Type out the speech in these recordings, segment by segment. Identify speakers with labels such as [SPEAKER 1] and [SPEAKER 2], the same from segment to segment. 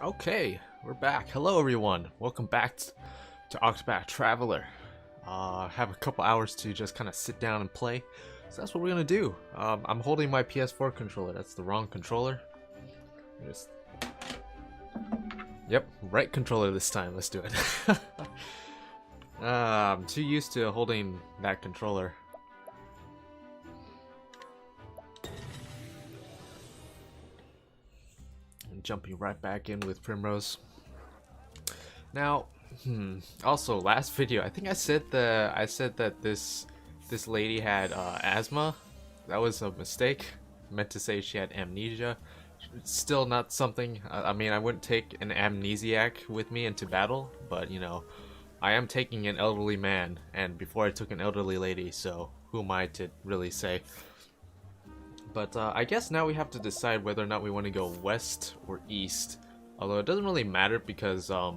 [SPEAKER 1] Okay, we're back. Hello, everyone. Welcome back to Octopath Traveler. Have a couple hours to just kind of sit down and play. So that's what we're gonna do. I'm holding my PS4 controller. That's the wrong controller. Just... Yep, right controller this time. Let's do it. I'm too used to holding that controller. Jumping right back in with Primrose. Now, also last video, I think I said that this lady had asthma. That was a mistake. I meant to say she had amnesia. It's still not something. I mean, I wouldn't take an amnesiac with me into battle, but you know, I am taking an elderly man, and before I took an elderly lady, so who am I to really say? But I guess now we have to decide whether or not we want to go west or east. Although it doesn't really matter because, I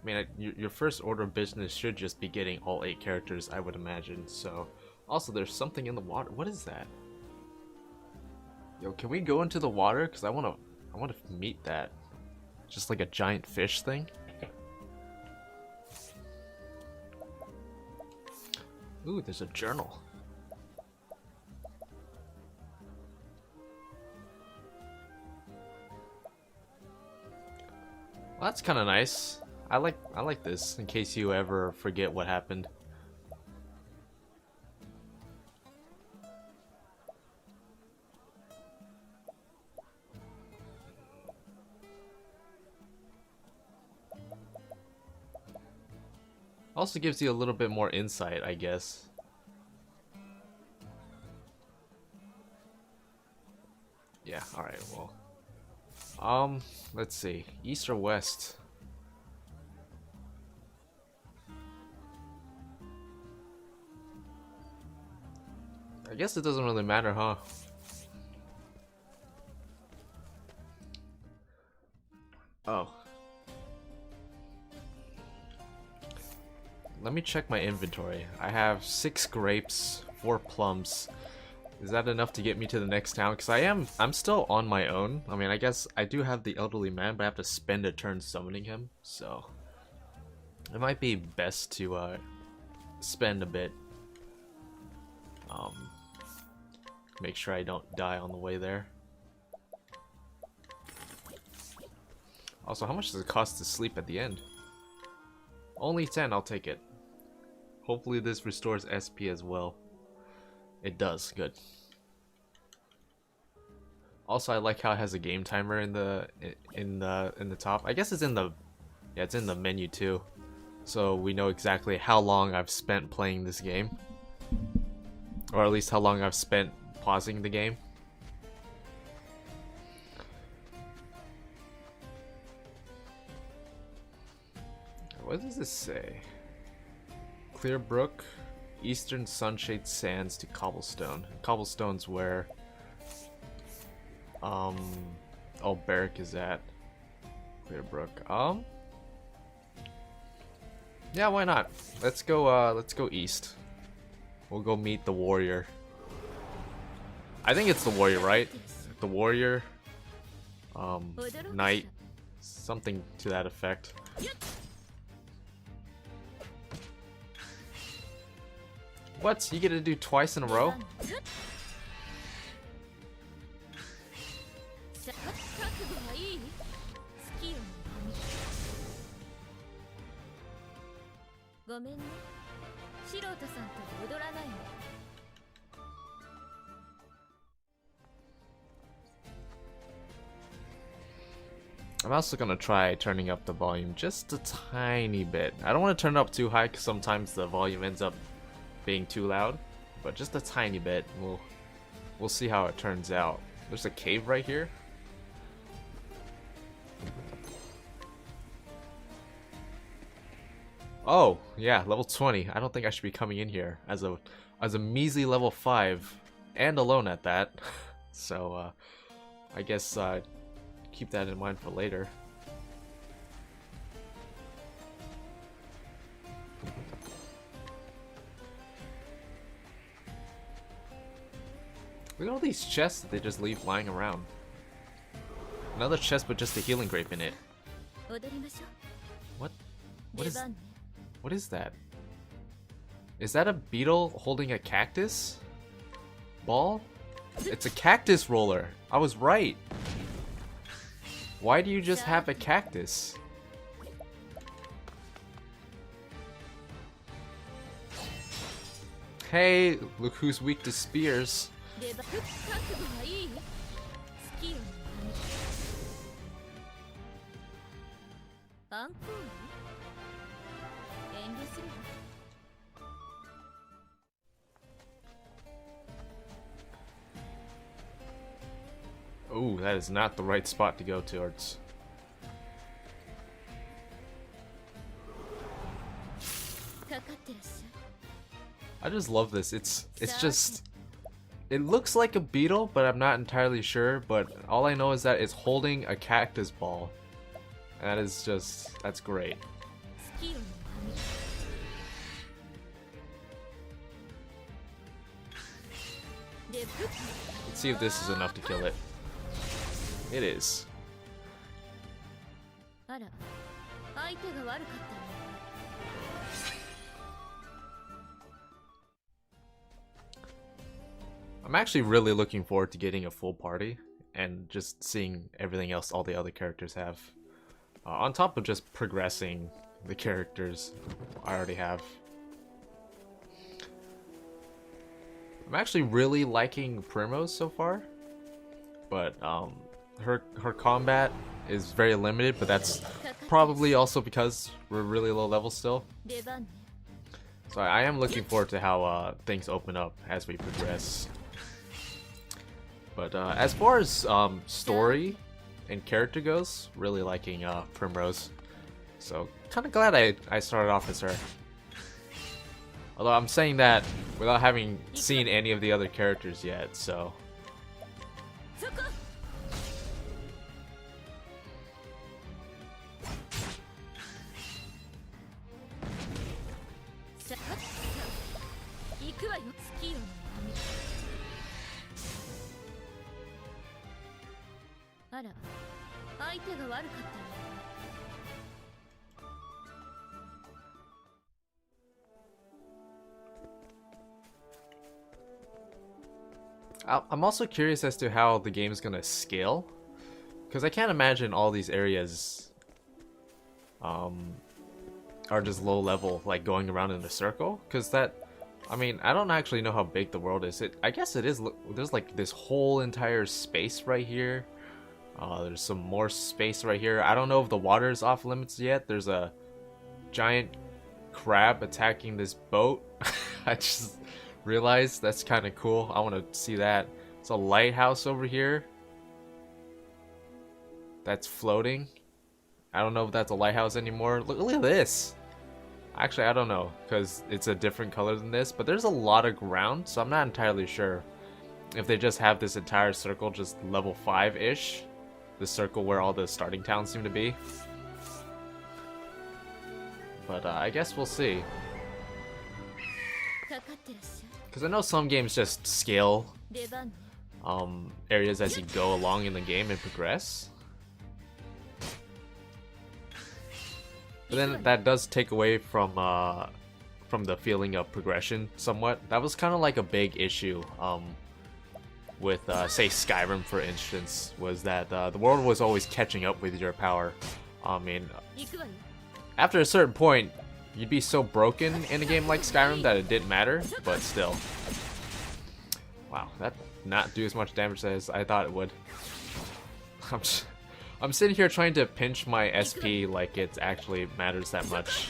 [SPEAKER 1] mean, your first order of business should just be getting all 8 characters, I would imagine. So, also there's something in the water. What is that? Yo, can we go into the water? Because I want to meet that. Just like a giant fish thing. Ooh, there's a journal. Well, that's kind of nice. I like this in case you ever forget what happened. Also gives you a little bit more insight, I guess. Yeah, alright, well. Let's see. East or west? I guess it doesn't really matter, huh? Oh. Let me check my inventory. I have 6 grapes, 4 plums. Is that enough to get me to the next town? Because I'm still on my own. I mean, I guess I do have the elderly man, but I have to spend a turn summoning him. So, it might be best to spend a bit. Make sure I don't die on the way there. Also, how much does it cost to sleep at the end? Only 10, I'll take it. Hopefully this restores SP as well. It does, good. Also, I like how it has a game timer in the top. I guess it's in the it's in the menu too. So we know exactly how long I've spent playing this game. Or at least how long I've spent pausing the game. What does this say? Clear Brook, Eastern Sunshade Sands to Cobblestone. Cobblestone's where Barrack is at. Clear Brook. Yeah, why not? Let's go east. We'll go meet the warrior. I think it's the warrior, right? The warrior, knight, something to that effect. What? You get to do twice in a row? I'm also gonna try turning up the volume just a tiny bit. I don't want to turn it up too high because sometimes the volume ends up being too loud, but just a tiny bit. We'll see how it turns out. There's a cave right here. Oh yeah, level 20. I don't think I should be coming in here as a measly level 5 and alone at that. So I guess keep that in mind for later. Look at all these chests that they just leave lying around. Another chest with just a healing grape in it. What? What is that? Is that a beetle holding a cactus ball? It's a cactus roller. I was right. Why do you just have a cactus? Hey, look who's weak to spears. Oh, that is not the right spot to go towards. I just love this. It's just, it looks like a beetle, but I'm not entirely sure. But all I know is that it's holding a cactus ball. And that is just, that's great. Let's see if this is enough to kill it. It is. I'm actually really looking forward to getting a full party and just seeing everything else all the other characters have. On top of just progressing the characters I already have. I'm actually really liking Primrose so far, but her combat is very limited, but that's probably also because we're really low level still. So I am looking forward to how things open up as we progress. But as far as story and character goes, really liking Primrose. So kind of glad I started off as her. Although I'm saying that without having seen any of the other characters yet, so. I'm also curious as to how the game's gonna scale, because I can't imagine all these areas are just low level, like going around in a circle. Because that, I mean, I don't actually know how big the world is. I guess it is. There's like this whole entire space right here. There's some more space right here. I don't know if the water is off limits yet. There's a giant crab attacking this boat. I just realized that's kind of cool. I want to see that. It's a lighthouse over here that's floating. I don't know if that's a lighthouse anymore. Look at this. Actually, I don't know, because it's a different color than this, but there's a lot of ground, so I'm not entirely sure if they just have this entire circle just level 5-ish. The circle where all the starting towns seem to be. But I guess we'll see. Because I know some games just scale areas as you go along in the game and progress. But then that does take away from the feeling of progression somewhat. That was kind of like a big issue with say Skyrim, for instance, was that the world was always catching up with your power. I mean, after a certain point, you'd be so broken in a game like Skyrim that it didn't matter, but still. Wow, that did not do as much damage as I thought it would. I'm sitting here trying to pinch my SP like it actually matters that much.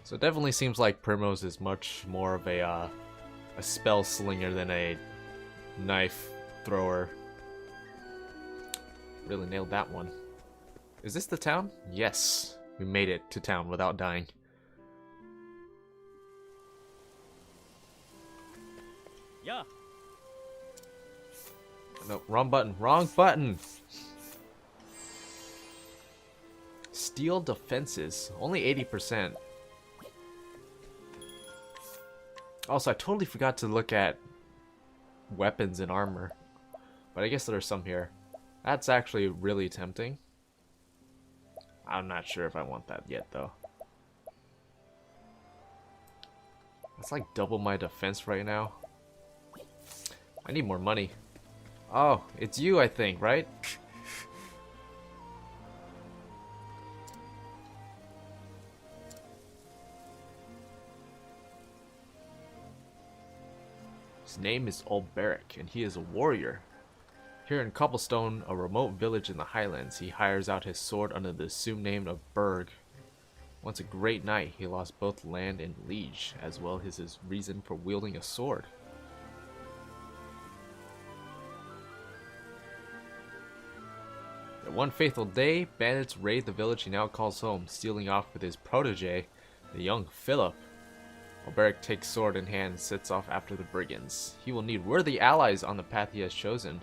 [SPEAKER 1] So it definitely seems like Primrose is much more of a spell slinger than a knife thrower. Really nailed that one. Is this the town? Yes, we made it to town without dying. No, wrong button. Wrong button. Steel defenses. Only 80%. Also, I totally forgot to look at weapons and armor. But I guess there's some here. That's actually really tempting. I'm not sure if I want that yet, though. That's like double my defense right now. I need more money. Oh, it's you, I think, right? His name is Ulberic, and he is a warrior. Here in Cobblestone, a remote village in the Highlands, he hires out his sword under the assumed name of Berg. Once a great knight, he lost both land and liege, as well as his reason for wielding a sword. At one fateful day, bandits raid the village he now calls home, stealing off with his protege, the young Philip. Alberic takes sword in hand and sets off after the brigands. He will need worthy allies on the path he has chosen.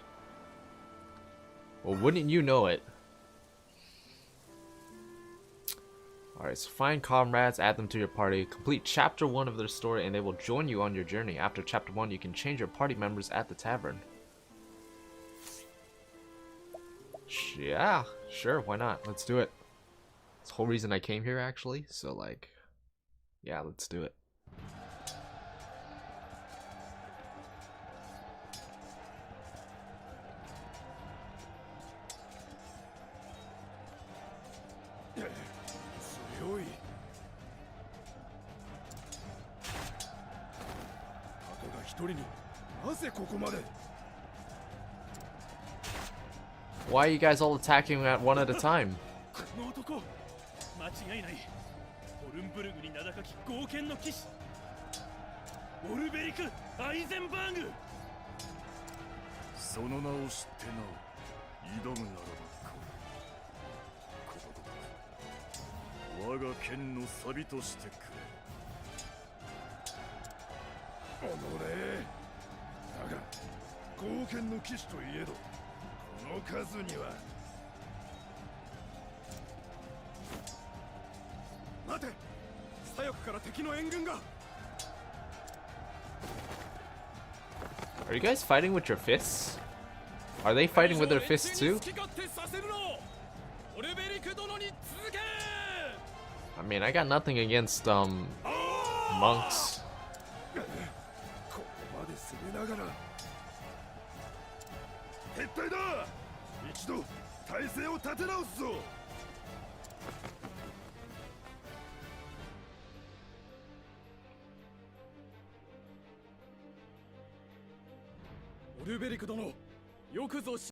[SPEAKER 1] Well, wouldn't you know it? Alright, so find comrades, add them to your party, complete chapter 1 of their story, and they will join you on your journey. After chapter 1, you can change your party members at the tavern. Yeah, sure, why not? Let's do it. It's the whole reason I came here, actually, so like, yeah, let's do it. Why are you guys all attacking at one at a time? Are you guys fighting with your fists? Are they fighting with their fists too? I mean, I got nothing against monks.